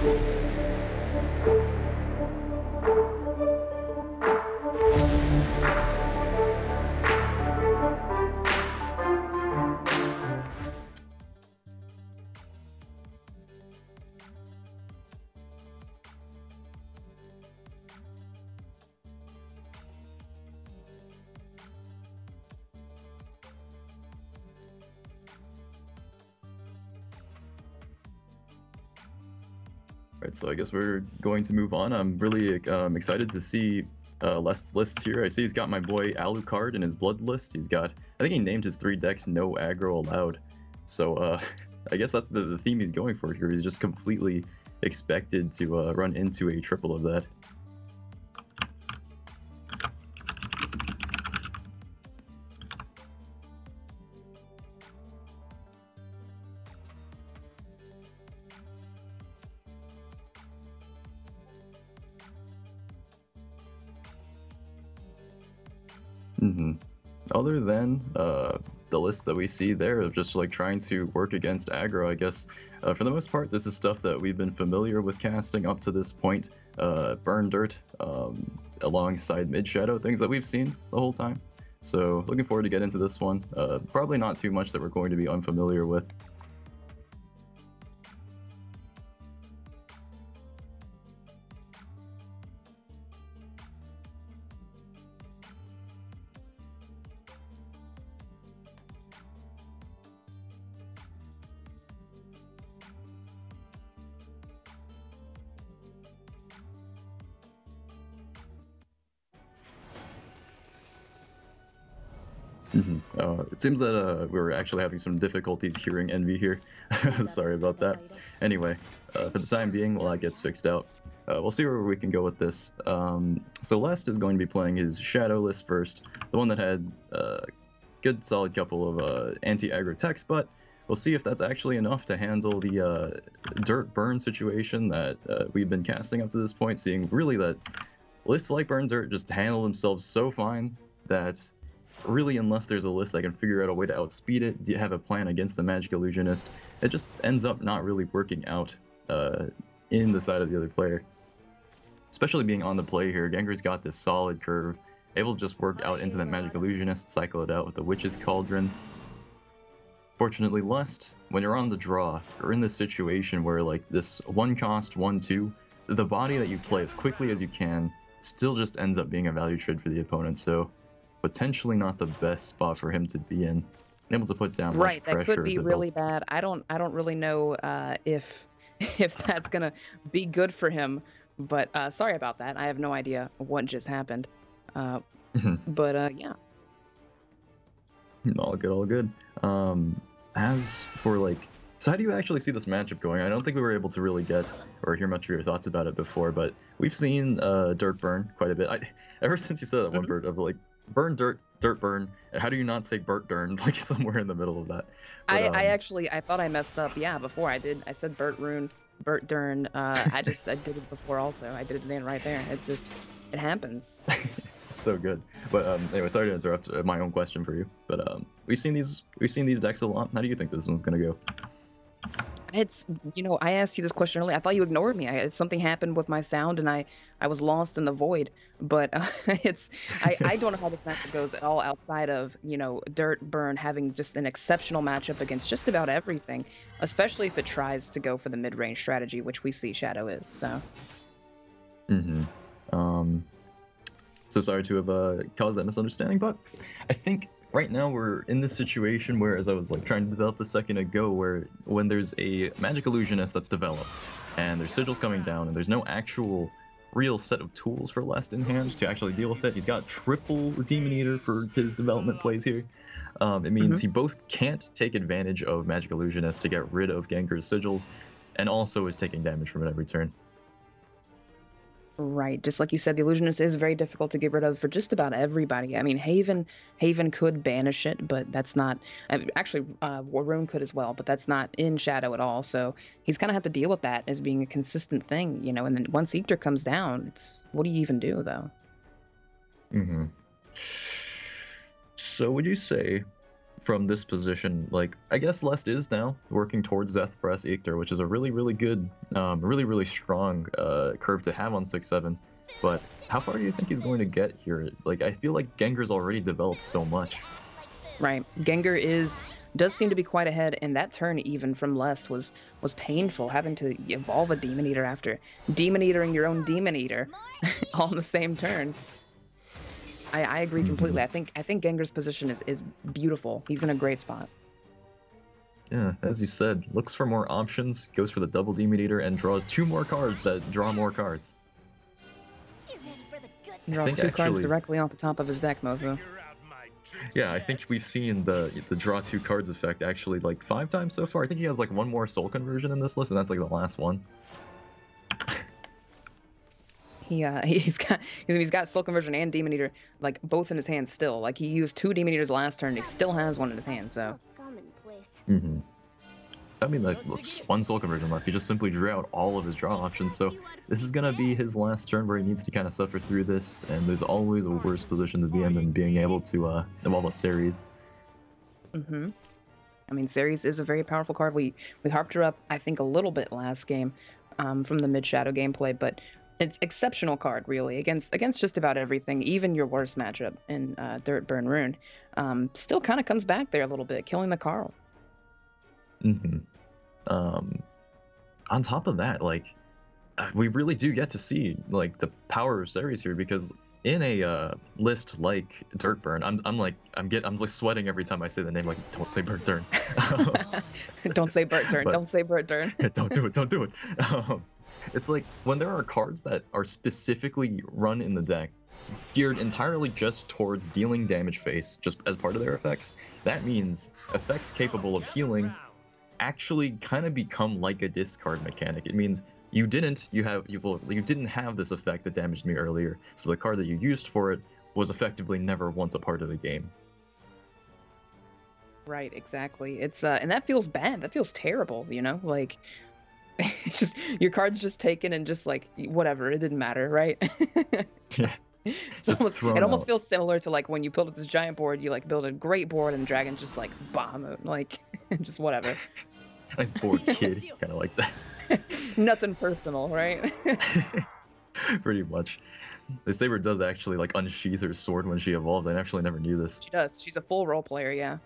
Right, so I guess we're going to move on. I'm really excited to see Lest's list here. I see he's got my boy Alucard in his blood list. He's got, I think he named his 3 decks no aggro allowed. So I guess that's the theme he's going for here. He's just completely expected to run into a triple of that. Other than the list that we see there of just like trying to work against aggro, I guess for the most part this is stuff that we've been familiar with casting up to this point. Burn Dirt alongside Mid Shadow, things that we've seen the whole time. So looking forward to get into this one. Probably not too much that we're going to be unfamiliar with. It seems that we're actually having some difficulties hearing Envy here. Sorry about that. Anyway, for the time being, while that gets fixed out, we'll see where we can go with this. So Lest is going to be playing his Shadow list first, the one that had a good solid couple of anti-aggro techs, but we'll see if that's actually enough to handle the Dirt Burn situation that we've been casting up to this point, seeing really that lists like Burn Dirt just handle themselves so fine that really, unless there's a list that can figure out a way to outspeed it, do you have a plan against the Magic Illusionist, it just ends up not really working out in the side of the other player. Especially being on the play here, Gengur's got this solid curve, able to just work out into that Magic Illusionist, cycle it out with the Witch's Cauldron. Fortunately, Lest, when you're on the draw, you're in this situation where like this 1-cost, 1/2, the body that you play as quickly as you can still just ends up being a value trade for the opponent, so potentially not the best spot for him to be in. Able to put down right, much that could be really build. bad. I don't really know if that's gonna be good for him, but sorry about that. I have no idea what just happened. But yeah. All good, all good. As for like, so how do you actually see this matchup going? I don't think we were able to really get or hear much of your thoughts about it before, but we've seen Dirt Burn quite a bit. Ever since you said that one word of like Burn Dirt, Dirt Burn, how do you not say Burt Dern like somewhere in the middle of that? But, I thought I messed up. Yeah, before I said Burt Rune, Burt Dern. I did it before also. I did it then right there. It happens. It's so good. But anyway, sorry to interrupt my own question for you. But we've seen these decks a lot. How do you think this one's gonna go? It's, I asked you this question earlier. I thought you ignored me. Something happened with my sound, and I was lost in the void. But I don't know how this matchup goes at all outside of, Dirt Burn having just an exceptional matchup against just about everything, especially if it tries to go for the mid-range strategy, which we see Shadow is. So. So sorry to have caused that misunderstanding, but I think right now we're in this situation where, as I was like trying to develop a second ago, where when there's a Magic Illusionist that's developed and there's sigils coming down and there's no actual real set of tools for Lest in hand to actually deal with it, he's got triple Demon Eater for his development plays here. It means he both can't take advantage of Magic Illusionist to get rid of Gengur's sigils, and also is taking damage from it every turn. Right, just like you said, the Illusionist is very difficult to get rid of for just about everybody. I mean, Haven could banish it, but that's not... actually, Rune could as well, but that's not in Shadow at all, so he's going to have to deal with that as being a consistent thing, and then once Ether comes down, it's... what do you even do, though? So would you say from this position, like, I guess Lest is now working towards Death Press Ictor, which is a really, really good, really strong curve to have on 6-7. But how far do you think he's going to get here? Like, I feel like Gengur's already developed so much. Right. Gengur does seem to be quite ahead, and that turn even from Lest was painful, having to evolve a Demon Eater after Demon Eatering your own Demon Eater all in the same turn. I agree completely. I think Gengur's position is beautiful. He's in a great spot. Yeah, as you said, looks for more options, goes for the double Demon Eater, and draws 2 more cards that draw more cards. He draws 2 cards directly off the top of his deck, Mofu. Yeah, I think we've seen the draw 2 cards effect actually like 5 times so far. I think he has like 1 more soul conversion in this list, and that's like the last one. He's got soul conversion and Demon Eater like both in his hand still. Like he used 2 Demon Eaters last turn, and he still has 1 in his hand. So. I mean, that's just 1 soul conversion mark. He just simply drew out all of his draw options. So this is gonna be his last turn where he needs to kind of suffer through this. And there's always a worse position to be in than being able to evolve a Ceres. I mean, Ceres is a very powerful card. We harped her up, I think, a little bit last game from the mid shadow gameplay, but it's exceptional card really against just about everything, even your worst matchup in Dirt Burn Rune. Still kind of comes back there a little bit, killing the Carl. On top of that, like, we really do get to see like the power of Ceres here, because in a list like Dirt Burn, I'm like sweating every time I say the name. Like, don't say Burt Dern. Don't say Burt Dern. Don't say Burt Dern. Don't do it. Don't do it. It's like when there are cards that are specifically run in the deck, geared entirely just towards dealing damage face, just as part of their effects. That means effects capable of healing actually kind of become like a discard mechanic. It means you didn't have this effect that damaged me earlier, so the card that you used for it was effectively never once a part of the game. Right, exactly. It's and that feels bad. That feels terrible, you know? Like just your card's just taken and just like whatever, it didn't matter, right? Yeah. It almost feels similar to like when you build this giant board, you like build a great board and the dragon just like bomb it, like just whatever. Nice board, kid. Kind of like that. Nothing personal, right? Pretty much. The Saber does actually like unsheath her sword when she evolves. I actually never knew this. She does. She's a full role player, yeah.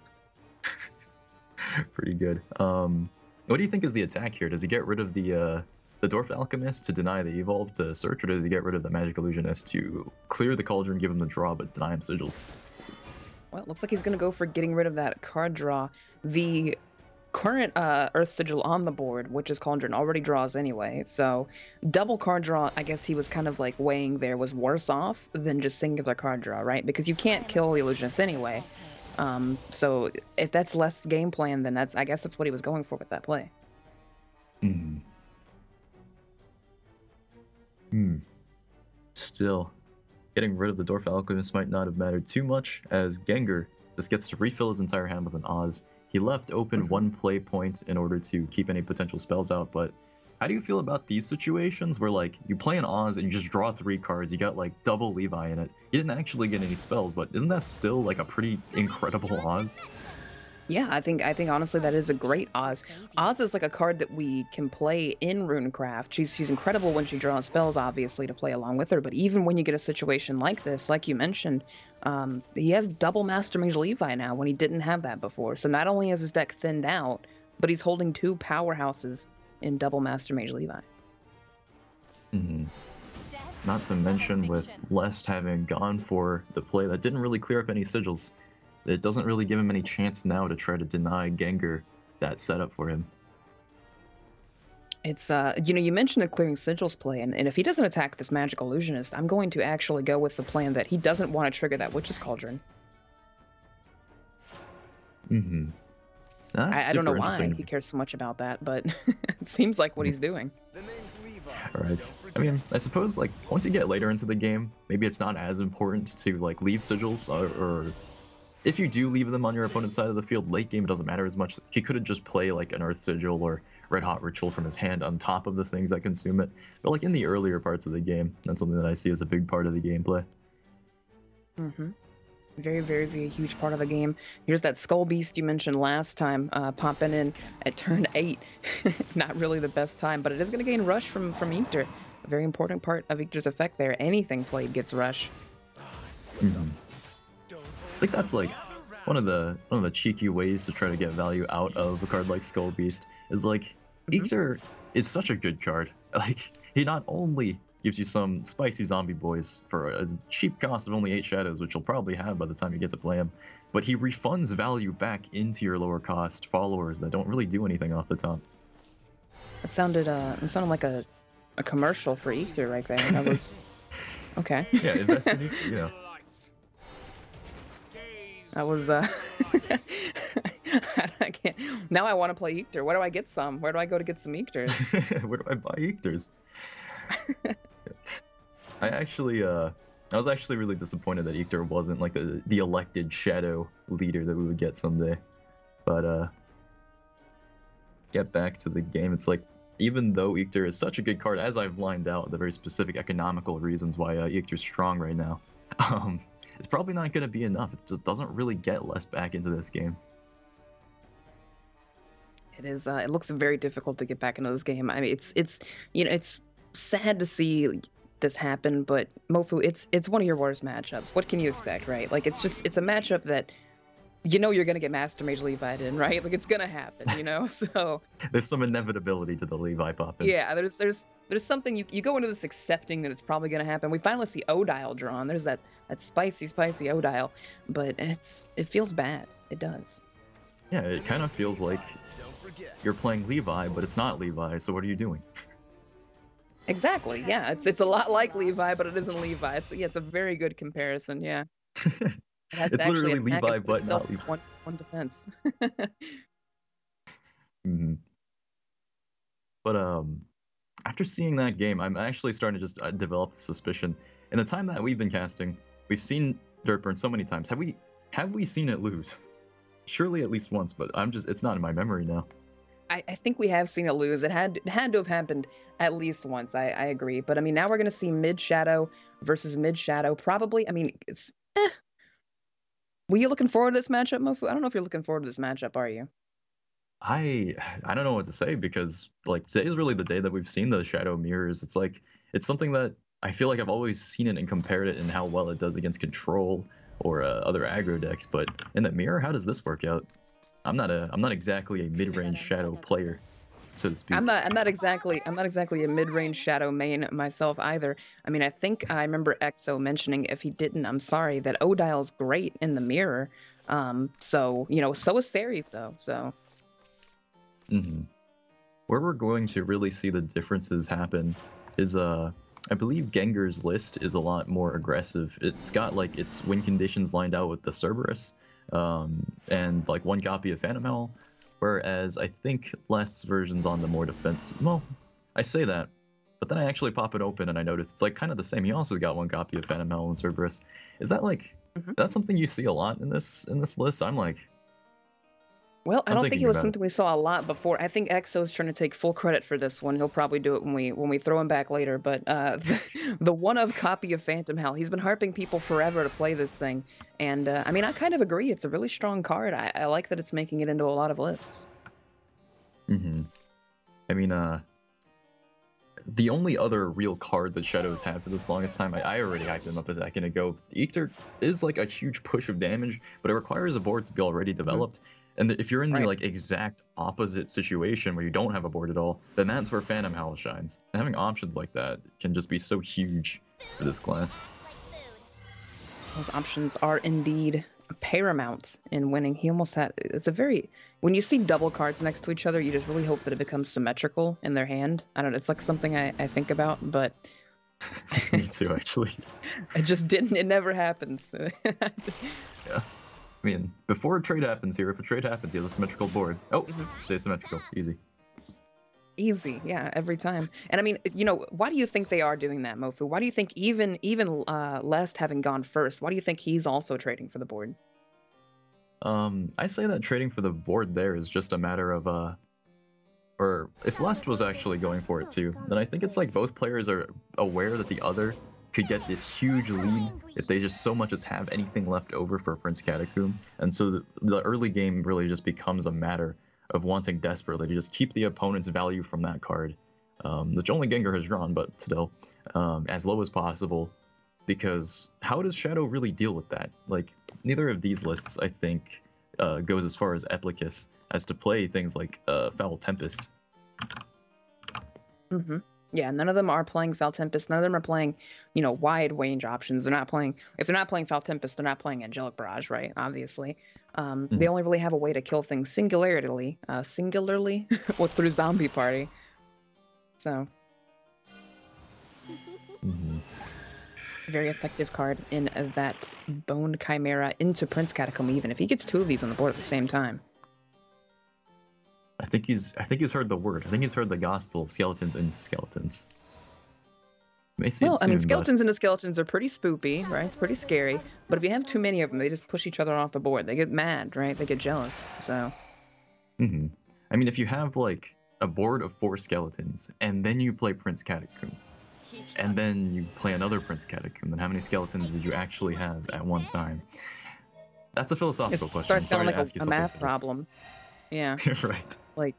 Pretty good. What do you think is the attack here? Does he get rid of the Dwarf Alchemist to deny the evolve to search, or does he get rid of the Magic Illusionist to clear the Cauldron, give him the draw, but deny him sigils? Well, it looks like he's going to go for getting rid of that card draw. The current Earth Sigil on the board, which is Cauldron, already draws anyway, so double card draw, I guess he was kind of like weighing there, was worse off than just singular card draw, right? Because you can't kill the Illusionist anyway. So if that's less game plan, then I guess that's what he was going for with that play. Still, getting rid of the Dwarf Alchemist might not have mattered too much, as Gengur just gets to refill his entire hand with an Oz. He left open 1 play point in order to keep any potential spells out, but how do you feel about these situations where, like, you play an Oz and you just draw 3 cards, you got, like, double Levi in it. You didn't actually get any spells, but isn't that still, like, a pretty incredible Oz? Yeah, I think honestly that is a great Oz. Oz is like a card that we can play in Runecraft. She's incredible when she draws spells, obviously, to play along with her, but even when you get a situation like this, like you mentioned, he has double Master Mage Levi now when he didn't have that before. So not only is his deck thinned out, but he's holding 2 powerhouses in double Master Mage Levi. Not to mention with Lest having gone for the play that didn't really clear up any sigils, it doesn't really give him any chance now to try to deny Gengur that setup for him. It's, you know, you mentioned the clearing sigils play, and if he doesn't attack this Magic Illusionist, I'm going to actually go with the plan that he doesn't want to trigger that Witch's Cauldron. I don't know why he cares so much about that, but it seems like what he's doing. Alright. I mean, I suppose, like, once you get later into the game, maybe it's not as important to, like, leave sigils, or if you do leave them on your opponent's side of the field, late game it doesn't matter as much. He could have just played, like, an Earth Sigil or Red Hot Ritual from his hand on top of the things that consume it. But, like, in the earlier parts of the game, that's something that I see as a big part of the gameplay. Very, very, very huge part of the game. Here's that Skull Beast you mentioned last time, popping in at turn 8. Not really the best time, but it is going to gain Rush from Ictor. A very important part of Ictor's effect there. Anything played gets Rush. Mm-hmm. I think that's like one of the cheeky ways to try to get value out of a card like Skull Beast is like Ictor is such a good card. Like he not only gives you some spicy zombie boys for a cheap cost of only 8 shadows, which you'll probably have by the time you get to play him, but he refunds value back into your lower cost followers that don't really do anything off the top. It sounded like a commercial for Ictor right there. That was okay. Yeah, invest in Ictor, you know. That was I can't. Now I want to play Ictor. Where do I get some? Where do I go to get some Ictors? Where do I buy Ictors? I was actually really disappointed that Ictor wasn't like the elected shadow leader that we would get someday. But get back to the game. It's like, even though Ictor is such a good card, as I've lined out the very specific economical reasons why Ictor's strong right now, it's probably not going to be enough. It just doesn't really get less back into this game. It is. It looks very difficult to get back into this game. I mean, it's it's sad to see this happen, but Mofu, it's one of your worst matchups. What can you expect, right? Like it's a matchup that you're gonna get Master Mage Levi'd in, right? Like it's gonna happen, So there's some inevitability to the Levi popping. Yeah, there's something you go into this accepting that it's probably gonna happen. We finally see Odile drawn. There's that spicy Odile, but it feels bad. It does. Yeah, it kind of feels like you're playing Levi, but it's not Levi. So what are you doing? Exactly. Yeah, it's a lot like Levi, but it isn't Levi. It's a very good comparison. Yeah. It's literally Levi, but not Levi. One defense. But after seeing that game, I'm actually starting to just develop the suspicion. In the time that we've been casting, we've seen Dirtburn so many times. Have we seen it lose? Surely at least once, but it's not in my memory now. I think we have seen it lose. It had to have happened at least once. I agree. But I mean, now we're going to see mid shadow versus mid shadow. Probably. I mean, it's. Were you looking forward to this matchup, Mofu? I don't know if you're looking forward to this matchup. Are you? I don't know what to say, because like today is really the day that we've seen the shadow mirrors. It's like it's something that I feel like I've always seen it and compared it and how well it does against control or other aggro decks. But in the mirror, how does this work out? I'm not exactly a mid-range shadow player, so to speak. I'm not exactly a mid-range shadow main myself either. I mean, I think I remember EXO mentioning, if he didn't, I'm sorry, that Odile's great in the mirror. So so is Ceres though. So. Where we're going to really see the differences happen is I believe Gengur's list is a lot more aggressive. It's got like its win conditions lined out with the Cerberus. And like 1 copy of Phantom Hell, whereas I think less versions on the more defense. Well, I say that, but then I actually pop it open and I notice it's like kind of the same. He also got 1 copy of Phantom Hell and Cerberus. Is that like that's something you see a lot in this list? I'm like, well, I don't think it was something we saw a lot before. I think EXO's trying to take full credit for this one. He'll probably do it when we throw him back later. But the one of copy of Phantom Hell, he's been harping people forever to play this thing. And I mean, I kind of agree. It's a really strong card. I like that it's making it into a lot of lists. I mean, the only other real card that Shadows had for this longest time, I already hyped him up a second ago. Ictor is like a huge push of damage, but it requires a board to be already developed. And if you're in the like exact opposite situation where you don't have a board at all, then that's where Phantom Hell shines. And having options like that can just be so huge for this class. Those options are indeed paramount in winning. He almost had, when you see double cards next to each other, you just really hope that it becomes symmetrical in their hand. I don't know, it's like something I think about, but me too, actually. It never happens. Yeah. I mean, before a trade happens here, if a trade happens, he has a symmetrical board. Oh, stay symmetrical. Easy. Easy, yeah, every time. And I mean, why do you think they are doing that, Mofu? Why do you think even Lest having gone first, why do you think he's also trading for the board? I say that trading for the board there is just a matter of, or if Lest was actually going for it too, then I think it's like both players are aware that the other could get this huge lead if they just so much as have anything left over for Prince Catacomb. And so the early game really just becomes a matter of wanting desperately to just keep the opponent's value from that card, which only Gengur has drawn, but still, as low as possible. Because how does Shadow really deal with that? Like, neither of these lists, I think, goes as far as Eplicus as to play things like Foul Tempest. Mm-hmm. Yeah, none of them are playing Foul Tempest. None of them are playing, wide range options. They're not playing. If they're not playing Foul Tempest, they're not playing Angelic Barrage, right? Obviously, they only really have a way to kill things singularly, or through Zombie Party. So, very effective card in that Bone Chimera into Prince Catacomb. Even if he gets 2 of these on the board at the same time. I think he's heard the word. I think he's heard the gospel of skeletons into skeletons. Well, I mean, skeletons into skeletons are pretty spoopy, right? It's pretty scary. But if you have too many of them, they just push each other off the board. They get mad, right? They get jealous. So. I mean, if you have like a board of 4 skeletons, and then you play Prince Catacomb, and then you play another Prince Catacomb, then how many skeletons did you actually have at one time? That's a philosophical question. It starts sounding like a math problem. Yeah. Right. Like,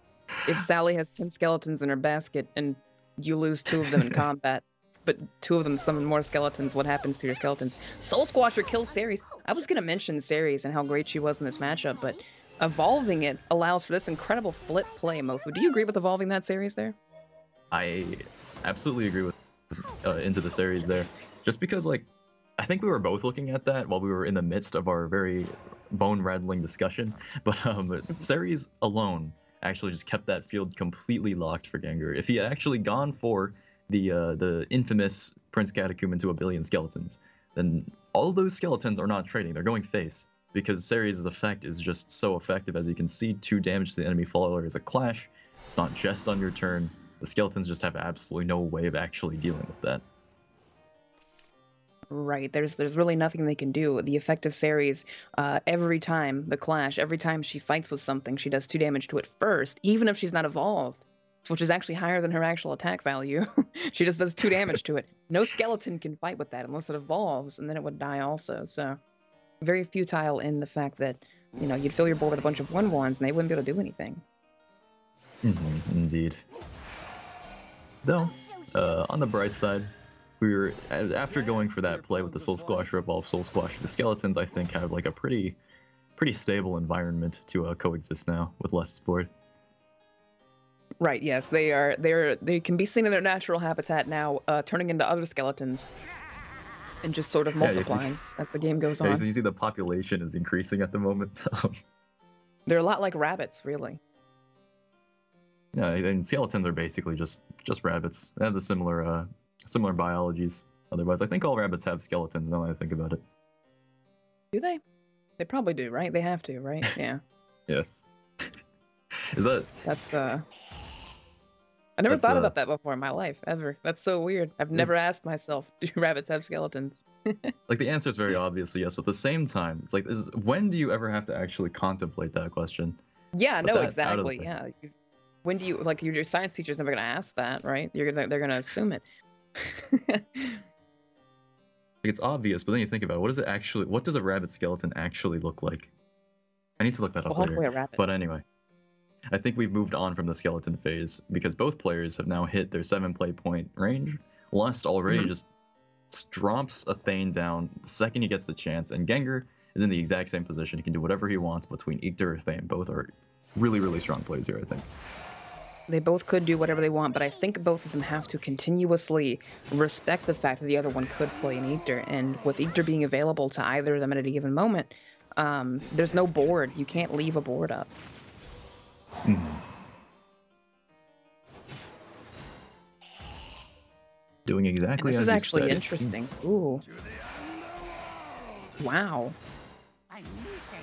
if Sally has 10 skeletons in her basket and you lose 2 of them in combat, but 2 of them summon more skeletons, what happens to your skeletons? Soul Squasher kills Ceres. I was going to mention Ceres and how great she was in this matchup, but evolving it allows for this incredible flip play, Mofu. Do you agree with evolving that Ceres there? I absolutely agree with into the Ceres there. Just because, like, I think we were both looking at that while we were in the midst of our very bone-rattling discussion, but Ceres alone actually just kept that field completely locked for Gengur. If he had actually gone for the infamous Prince Catacomb into a billion skeletons, then all of those skeletons are not trading. They're going face, because Ceres' effect is just so effective. As you can see, 2 damage to the enemy follower is a clash. It's not just on your turn. The skeletons just have absolutely no way of actually dealing with that. Right, there's really nothing they can do. The effect of Ceres, every time the clash, every time she fights with something, she does 2 damage to it first, even if she's not evolved, which is actually higher than her actual attack value. She just does 2 damage to it. No skeleton can fight with that unless it evolves, and then it would die also. So, very futile in the fact that, you'd fill your board with a bunch of 1/1s and they wouldn't be able to do anything. Indeed. Though, on the bright side, we were, after going for that play with the Soul Squasher, Evolve Soul Squasher, the skeletons, I think, have like a pretty stable environment to coexist now with less board. Right, yes, they can be seen in their natural habitat now, turning into other skeletons and just sort of multiplying as the game goes on. You see the population is increasing at the moment. They're a lot like rabbits, really. Yeah, and skeletons are basically just rabbits. They have the similar biologies. Otherwise, I think all rabbits have skeletons now that I think about it. Do they? They probably do, right? They have to, right? Yeah. Yeah. That's I never thought about that before in my life, ever. That's so weird. I've never asked myself, do rabbits have skeletons? Like, the answer is very obviously yes, but at the same time, it's like, when do you ever have to actually contemplate that question? Yeah, no, exactly. Yeah. When do you, like, your science teacher's never going to ask that, right? They're going to assume it. It's obvious, but then you think about it, what does a rabbit skeleton actually look like? I need to look that up later. Hopefully a rabbit. But anyway, I think we've moved on from the skeleton phase because both players have now hit their 7 play point range. Lust already just stomps a Thane down the second he gets the chance, and Gengur is in the exact same position. He can do whatever he wants between Ictor or Thane. Both are really, really strong plays here, I think. They both could do whatever they want, but I think both of them have to continuously respect the fact that the other one could play an Ictor, and with Ictor being available to either of them at any given moment, there's no board. You can't leave a board up. Doing exactly as you said. This is actually interesting. Ooh. Wow.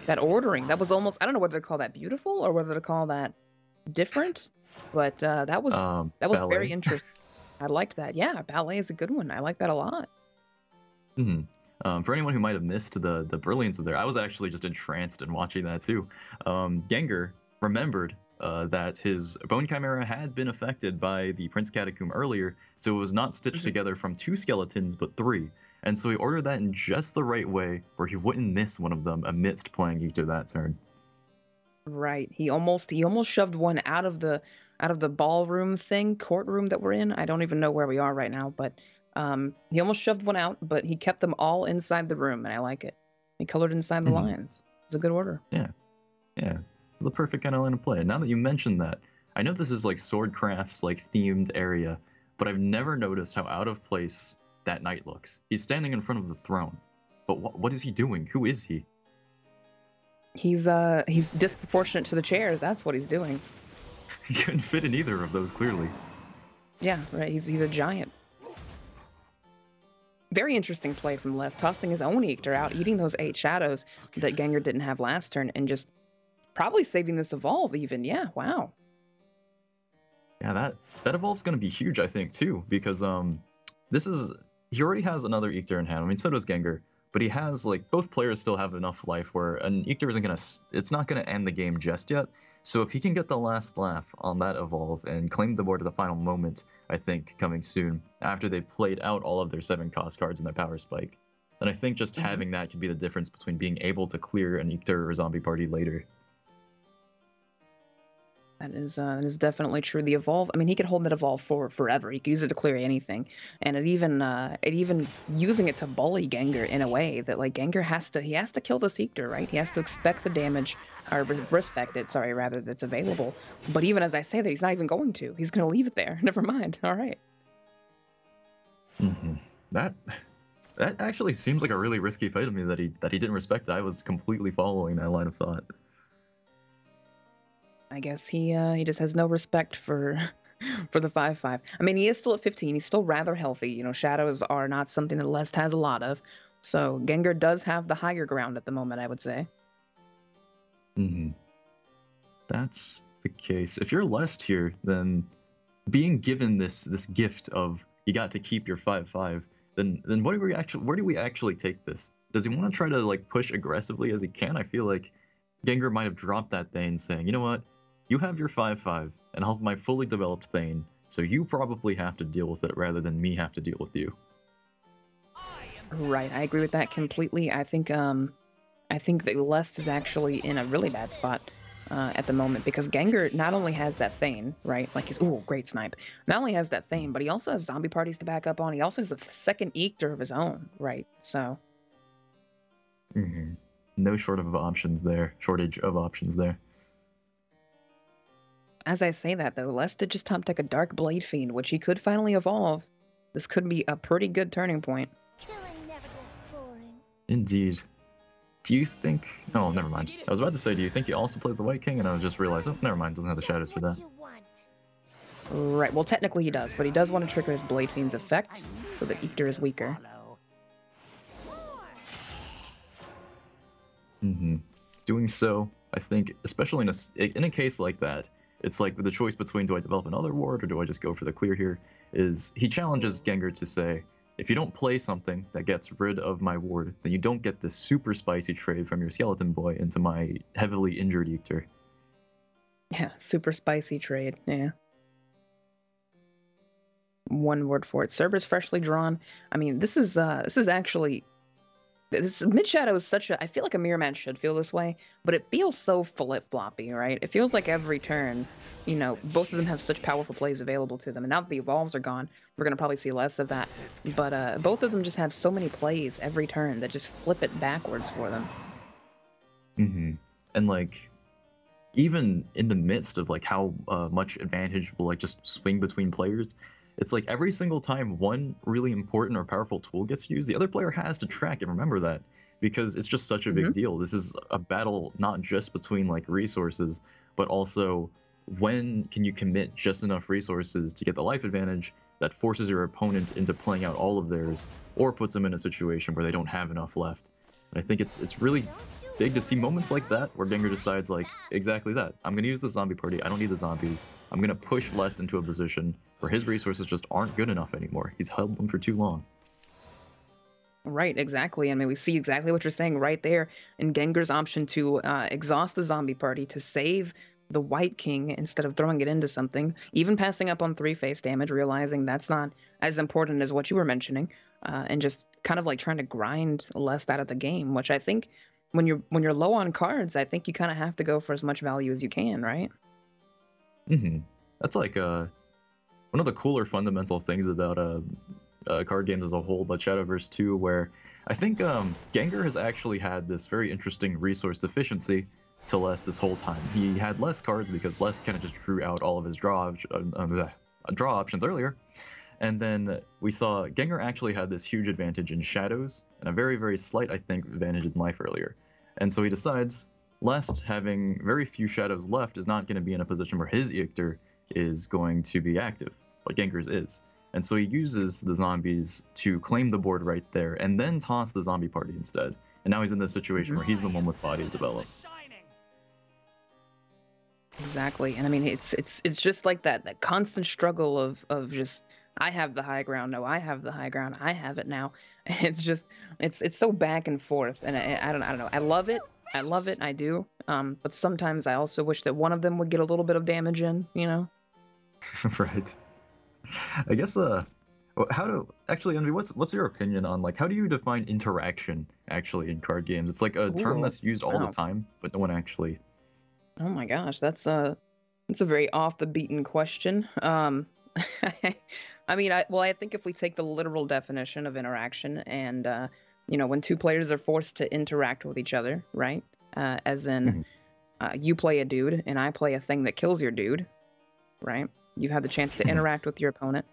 That ordering, that was almost, I don't know whether to call that beautiful or whether to call that different, but that was very interesting. I liked that. Yeah, ballet is a good one. I like that a lot. For anyone who might have missed the brilliance of there, I was actually just entranced in watching that too. Gengur remembered that his Bone Chimera had been affected by the Prince Catacomb earlier, so it was not stitched together from 2 skeletons, but 3. And so he ordered that in just the right way, where he wouldn't miss one of them amidst playing Ictor that turn. Right. He almost shoved one out of the ballroom thing, courtroom that we're in. I don't even know where we are right now, but he almost shoved one out, but he kept them all inside the room, and I like it. He colored inside the lines. It's a good order. Yeah. Yeah. It was a perfect kind of line of play. And now that you mentioned that, I know this is like Swordcraft's like themed area, but I've never noticed how out of place that knight looks. He's standing in front of the throne. But what is he doing? Who is he? He's disproportionate to the chairs. That's what he's doing. He couldn't fit in either of those, clearly. Yeah, right. He's a giant. Very interesting play from Les, tossing his own Ictor out, eating those 8 shadows that Gengur didn't have last turn, and just probably saving this evolve even. Yeah, wow. Yeah, that evolve's going to be huge, I think, too, because he already has another Ictor in hand. I mean, so does Gengur, but he has, like, both players still have enough life where an Ictor it's not going to end the game just yet. So if he can get the last laugh on that evolve and claim the board at the final moment, I think, coming soon, after they've played out all of their 7 cost cards in their power spike, then I think just having that could be the difference between being able to clear an Ictor or zombie party later. That is definitely true. The evolve, I mean, he could hold that evolve for forever. He could use it to clear anything, and it even using it to bully Gengar in a way that, like, Gengar has to kill the Ictor, right? He has to expect the damage, or respect it, sorry, rather, that's available. But even as I say that, he's not even going to. He's going to leave it there. Never mind. All right. That actually seems like a really risky fight to me that he didn't respect. I was completely following that line of thought. I guess he just has no respect for the 5/5. I mean, he is still at 15. He's still rather healthy. You know, shadows are not something that Lest has a lot of. So Gengar does have the higher ground at the moment, I would say. That's the case. If you're Lest here, then being given this gift of you got to keep your 5/5, then where do we actually take this? Does he want to try to, like, push aggressively as he can? I feel like Gengar might have dropped that Thane, saying, you know what? You have your 5/5, and I'll have my fully developed Thane, so you probably have to deal with it rather than me have to deal with you. Right, I agree with that completely. I think that Lest is actually in a really bad spot at the moment, because Gengar not only has that Thane, right? Like, great snipe. Not only has that Thane, but he also has zombie parties to back up on. He also has the second Ictor of his own, right? So. No shortage of options there. As I say that, though, Lest did just top deck a Dark Blade Fiend, which he could finally evolve. This could be a pretty good turning point. Killing never gets boring. Indeed. Do you think... Oh, never mind. I was about to say, do you think he also plays the White King? And I just realized, oh, never mind, doesn't have the shadows for that. Right, well, technically he does, but he does want to trigger his Blade Fiend's effect, so that Ictor is weaker. Doing so, I think, especially in a case like that, it's like the choice between, do I develop another ward or do I just go for the clear here, is he challenges Gengar to say, if you don't play something that gets rid of my ward, then you don't get this super spicy trade from your Skeleton Boy into my heavily injured Ictor. Yeah, super spicy trade, yeah. One word for it. Cerberus freshly drawn. I mean, this is actually... This mid-shadow is I feel like a mirror match should feel this way, but it feels so flip-floppy, right? It feels like every turn, you know, both of them have such powerful plays available to them, and now that the evolves are gone, we're going to probably see less of that, but both of them just have so many plays every turn that just flip it backwards for them. And, like, even in the midst of, like, how much advantage will, like, just swing between players, it's like every single time one really important or powerful tool gets used, the other player has to track and remember that, because it's just such a big deal. This is a battle not just between, like, resources, but also when can you commit just enough resources to get the life advantage that forces your opponent into playing out all of theirs, or puts them in a situation where they don't have enough left. And I think it's really big to see moments like that where Gengar decides, like, exactly that. I'm going to use the zombie party. I don't need the zombies. I'm going to push Lest into a position where his resources just aren't good enough anymore. He's held them for too long. Right, exactly. I mean, we see exactly what you're saying right there in Gengar's option to exhaust the zombie party to save the White King instead of throwing it into something, even passing up on 3-face damage, realizing that's not as important as what you were mentioning, and just kind of like trying to grind less out of the game, which I think when you're low on cards, I think you kind of have to go for as much value as you can, right? That's like one of the cooler fundamental things about card games as a whole, but Shadowverse 2, where I think Gengur has actually had this very interesting resource deficiency to Les this whole time. He had less cards because Les kind of just drew out all of his draw options earlier. And then we saw Gengur actually had this huge advantage in shadows and a very, very slight, I think, advantage in life earlier. And so he decides Les, having very few shadows left, is not going to be in a position where his Ictor is going to be active, like Gengur's is. And so he uses the zombies to claim the board right there and then toss the zombie party instead. And now he's in this situation where he's the one with bodies developed. Exactly. And I mean, it's just like that constant struggle of just, I have the high ground. No, I have the high ground. I have it now. It's just, it's so back and forth. And I don't know. I love it. I love it. I do. But sometimes I also wish that one of them would get a little bit of damage in, you know? Right. I guess actually, Envy, what's your opinion on, like, how do you define interaction actually in card games? It's like a term that's used all the time, but no one actually. Oh my gosh, that's a very off the beaten question. I mean, I think if we take the literal definition of interaction and you know, when two players are forced to interact with each other, right? As in, you play a dude and I play a thing that kills your dude, right? You have the chance to interact with your opponent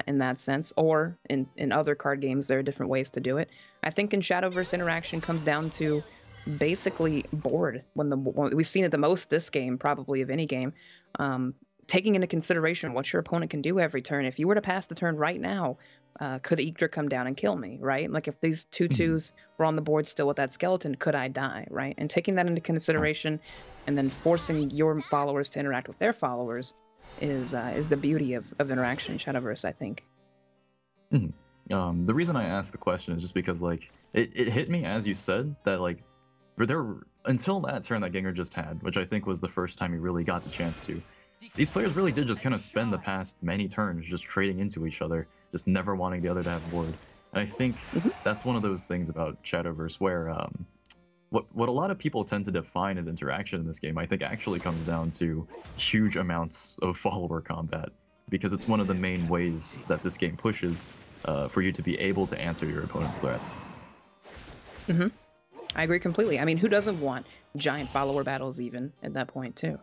in that sense, or in other card games, there are different ways to do it. I think in Shadowverse, interaction comes down to basically board. When we've seen it the most this game, probably of any game, taking into consideration what your opponent can do every turn. If you were to pass the turn right now, could Ictor come down and kill me, right? Like if these 2/2s were on the board still with that skeleton, could I die, right? And taking that into consideration and then forcing your followers to interact with their followers is the beauty of interaction in Shadowverse, I think. The reason I asked the question is just because, like, it hit me as you said that, like, until that turn that Gengur just had, which I think was the first time he really got the chance to, these players really did just kind of spend the past many turns just trading into each other, just never wanting the other to have board. And I think that's one of those things about Shadowverse where what a lot of people tend to define as interaction in this game, I think, actually comes down to huge amounts of follower combat, because it's one of the main ways that this game pushes for you to be able to answer your opponent's threats. I agree completely. I mean, who doesn't want giant follower battles even at that point too?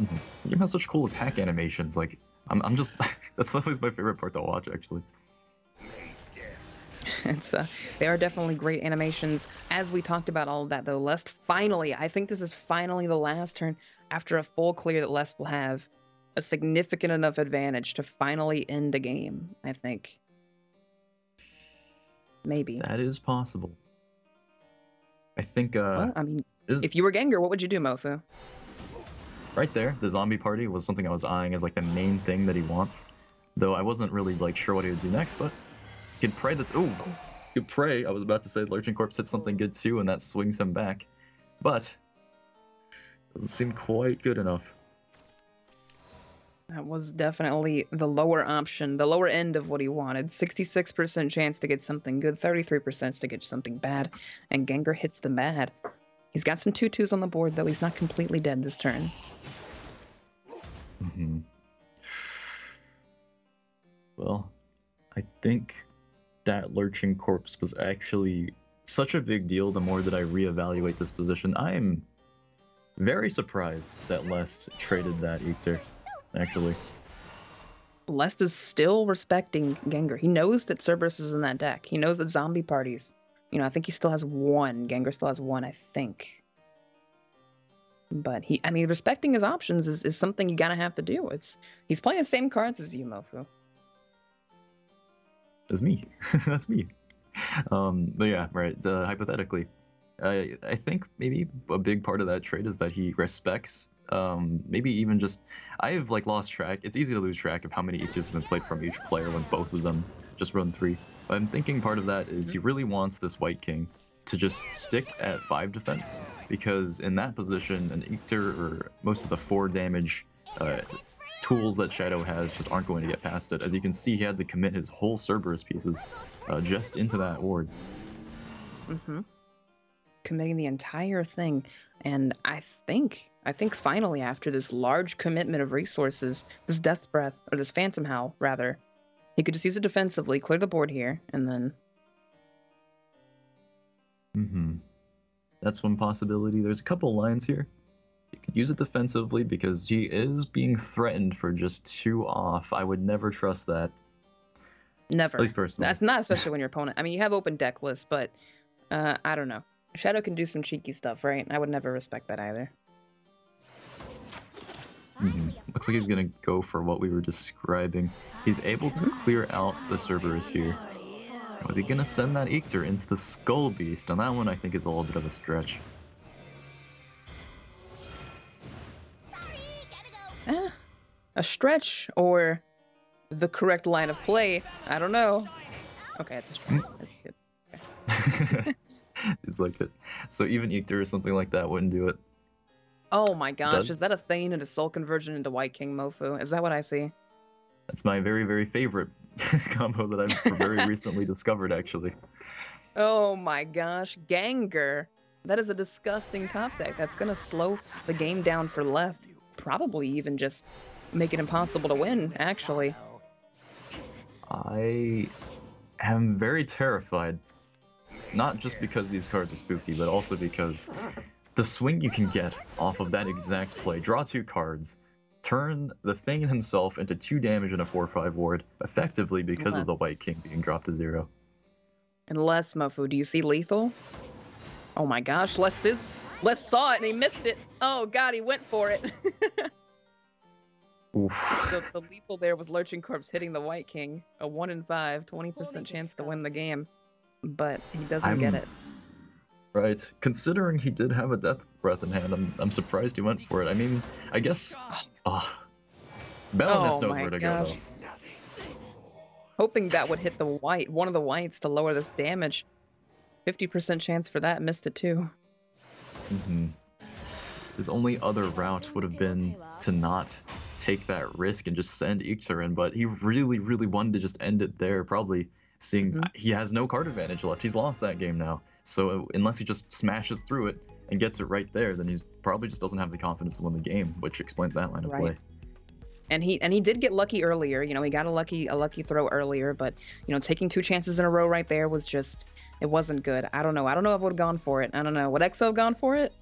The game has such cool attack animations. Like, I'm just that's always my favorite part to watch, actually. They are definitely great animations. As we talked about all of that, though, Lest finally, I think this is finally the last turn after a full clear that Lest will have a significant enough advantage to finally end a game, I think. Maybe. That is possible. I think, well, I mean, if you were Gengur, what would you do, Mofu? Right there, the zombie party was something I was eyeing as, like, the main thing that he wants. Though I wasn't really, like, sure what he would do next, but you could pray that... Ooh! You could pray. I was about to say Lurching Corpse hit something good, too, and that swings him back. But doesn't seem quite good enough. That was definitely the lower option, the lower end of what he wanted. 66% chance to get something good, 33% to get something bad, and Gengur hits the bad. He's got some 2/2s on the board, though. He's not completely dead this turn. Well, I think that Lurching Corpse was actually such a big deal the more that I reevaluate this position. I am very surprised that Lest traded that Ictor, actually. Lest is still respecting Gengur. He knows that Cerberus is in that deck. He knows that zombie parties. You know, I think he still has one. Gengur still has one, I think. But I mean, respecting his options is something you gotta have to do. He's playing the same cards as you, Mofu. That's me. That's me. But yeah, right. Hypothetically, I think maybe a big part of that trade is that he respects. Maybe even just, I have, like, lost track. It's easy to lose track of how many Ictors have been played from each player when both of them just run 3. But I'm thinking part of that is he really wants this White King to just stick at 5 defense, because in that position, an Ictor or most of the 4 damage tools that Shadow has just aren't going to get past it. As you can see, he had to commit his whole Cerberus pieces just into that ward. Committing the entire thing, and I think finally, after this large commitment of resources, this Death Breath, or this Phantom Howl rather, he could just use it defensively, clear the board here, and then that's one possibility. There's a couple lines here. You could use it defensively because he is being threatened for just 2 off. I would never trust that. Never. At least personally. That's not, especially when your opponent. I mean, you have open deck lists, but I don't know. Shadow can do some cheeky stuff, right? I would never respect that either. Looks like he's gonna go for what we were describing. He's able to clear out the Cerberus here. Was he gonna send that Ixer into the Skull Beast? On that one, I think is a little bit of a stretch. A stretch or the correct line of play? I don't know. Okay, it's a stretch. That's good. Seems like it. So even Ixer or something like that wouldn't do it. Oh my gosh, is that a Thane and a Soul Conversion into White King Mofu? Is that what I see? That's my very, very favorite combo that I've very recently discovered, actually. Oh my gosh, Gengur. That is a disgusting top deck. That's going to slow the game down for less. Probably even just make it impossible to win, actually. I am very terrified. Not just because these cards are spooky, but also because the swing you can get off of that exact play, draw 2 cards, turn the Thing himself into 2 damage in a 4/5 ward, effectively because of the White King being dropped to 0. Unless, Mofu, do you see lethal? Oh my gosh, Les saw it and he missed it. Oh god, he went for it. The lethal there was Lurching Corpse hitting the White King. A 1 in 5, 20% chance to win the game. But he doesn't get it. Right. Considering he did have a Death Breath in hand, I'm surprised he went for it. I mean, I guess... Belinus knows where to go, though. Hoping that would hit the one of the whites to lower this damage. 50% chance for that, missed it too. His only other route would have been to not take that risk and just send Ixer in, but he really, really wanted to just end it there, probably seeing he has no card advantage left. He's lost that game now. So unless he just smashes through it and gets it right there, then he's probably just doesn't have the confidence to win the game, which explains that line of play. And he did get lucky earlier. You know, he got a lucky throw earlier, but you know, taking 2 chances in a row right there was just, it wasn't good. I don't know. I don't know if I would have gone for it. I don't know. Would EXO have gone for it?